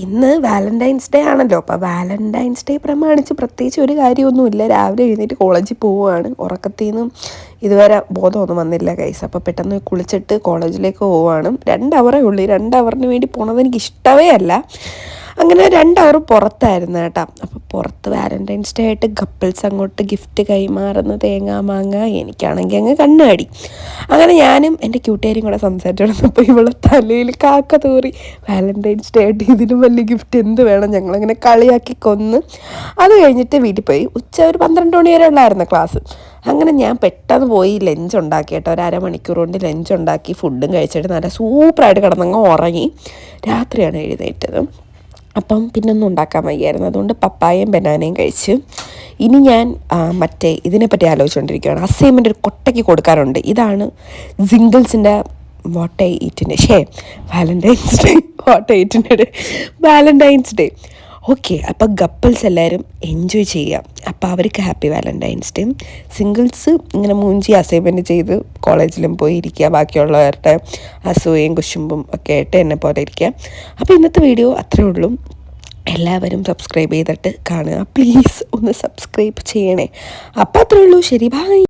ഇന്ന് Valentine's day ആണല്ലോ. അപ്പോൾ വാലന്റൈൻസ് ഡേ പ്രമാണിച്ച് പ്രത്യേകിച്ച് ഒരു കാര്യമൊന്നുമില്ല. രാവിലെ എഴുന്നേറ്റ് കോളേജിൽ പോവുകയാണ്. ഉറക്കത്തിൽ നിന്നും ഇതുവരെ ബോധമൊന്നും വന്നില്ല ഗൈസ്. അപ്പോൾ പെട്ടെന്ന് കുളിച്ചിട്ട് കോളേജിലേക്ക് പോവുകയാണ്. 2 അവറേ ഉള്ളൂ. 2 അവറിന് വേണ്ടി പോണത് എനിക്ക് ഇഷ്ടമേ അല്ല. അങ്ങനെ 2 അവർ പുറത്തായിരുന്നു കേട്ടോ. അപ്പോൾ പുറത്ത് വാലന്റൈൻസ് ഡേ ആയിട്ട് കപ്പിൾസ് അങ്ങോട്ട് ഗിഫ്റ്റ് കൈമാറുന്ന തേങ്ങാ മാങ്ങ, എനിക്കാണെങ്കിൽ അങ്ങ് കണ്ണാടി. അങ്ങനെ ഞാനും എൻ്റെ കൂട്ടുകാരും കൂടെ സംസാരിച്ചോളപ്പോൾ ഇവളെ തലയിൽ കാക്ക തൂറി. വാലന്റൈൻസ് ഡേ ആയിട്ട് ഇതിനും വലിയ ഗിഫ്റ്റ് എന്ത് വേണം, ഞങ്ങളങ്ങനെ കളിയാക്കി കൊന്ന്. അത് കഴിഞ്ഞിട്ട് വീട്ടിൽ പോയി. ഉച്ച ഒരു 12 മണി വരെ ഉള്ളായിരുന്നു ക്ലാസ്. അങ്ങനെ ഞാൻ പെട്ടെന്ന് പോയി ലഞ്ച് ഉണ്ടാക്കി കേട്ടോ. ഒരു അരമണിക്കൂർ കൊണ്ട് ലഞ്ച് ഉണ്ടാക്കി ഫുഡും കഴിച്ചിട്ട് നല്ല സൂപ്പറായിട്ട് കിടന്നങ്ങ് ഉറങ്ങി. രാത്രിയാണ് എഴുന്നേറ്റത്. അപ്പം പിന്നൊന്നും ഉണ്ടാക്കാൻ വയ്യായിരുന്നു. അതുകൊണ്ട് പപ്പായയും ബനാനയും കഴിച്ച്. ഇനി ഞാൻ മറ്റേ ഇതിനെപ്പറ്റി ആലോചിച്ചുകൊണ്ടിരിക്കുകയാണ്. അസൈൻമെൻ്റ് ഒരു കൊട്ടയ്ക്ക് കൊടുക്കാറുണ്ട്. ഇതാണ് സിംഗിൾസിൻ്റെ വാട്ട് ഐ ഈറ്റിൻ്റെ Valentine's day Valentine's day. Okay, അപ്പോൾ കപ്പിൾസ് എല്ലാവരും എൻജോയ് ചെയ്യാം. അപ്പോൾ അവർക്ക് ഹാപ്പി വാലന്റൈൻസ് ഡേ. സിംഗിൾസ് ഇങ്ങനെ മൂഞ്ചി അസൈൻമെൻറ്റ് ചെയ്ത് കോളേജിലും പോയി ഇരിക്കുക. ബാക്കിയുള്ളവരുടെ അസൂയയും കുശുമ്പും ഒക്കെ ആയിട്ട് എന്നെ പോലെ ഇരിക്കുക. അപ്പോൾ ഇന്നത്തെ വീഡിയോ അത്രയേ ഉള്ളൂ. എല്ലാവരും സബ്സ്ക്രൈബ് ചെയ്തിട്ട് കാണുക. പ്ലീസ് ഒന്ന് സബ്സ്ക്രൈബ് ചെയ്യണേ. അപ്പോൾ അത്രയേ ഉള്ളൂ. ശരി, ബൈ.